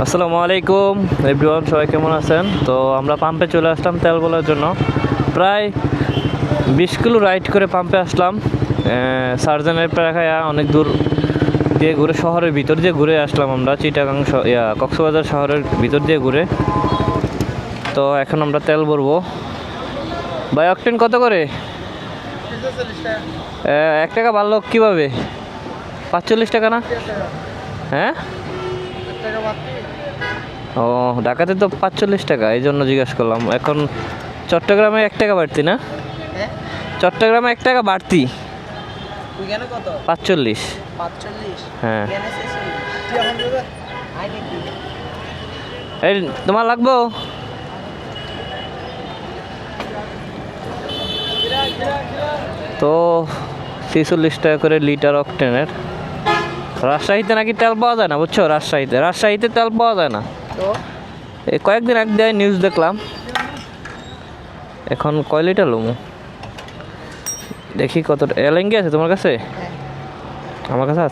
আসসালামু আলাইকুম এভরিওয়ান, সবাই কেমন আছেন? তো আমরা পাম্পে চলে আসলাম তেল বলার জন্য। প্রায় 20 কিলো রাইড করে পাম্পে আসলাম। সার্জেনের প্রায় অনেক দূর দিয়ে ঘুরে শহরের ভিতর দিয়ে ঘুরে আসলাম আমরা, চিটাগাং কক্সবাজার শহরের ভিতর দিয়ে ঘুরে। তো এখন আমরা তেল ভরবো। ভাই, অকটেন কত করে? 1 টাকা বাড়লো কীভাবে? 45 টাকা না? হ্যাঁ, ও ঢাকাতে তো 45 টাকা, এই জন্য জিজ্ঞাসা করলাম। এখন চট্টগ্রামে 1 টাকা বাড়তি না? চট্টগ্রামে 1 টাকা বাড়তি, 45। হ্যাঁ, এই তোমার লাগবো? তো 46 টাকা করে লিটার অকটেনের। রাজশাহীতে নাকি তেল পাওয়া যায় না, বুঝছো? রাজশাহীতে তেল পাওয়া যায় না। এই কয়েকদিন আগে দিয়ে নিউজ দেখলাম। এখন কয় লিটার লমু দেখি কত। এলএনজি আছে তোমার কাছে? আমার কাছে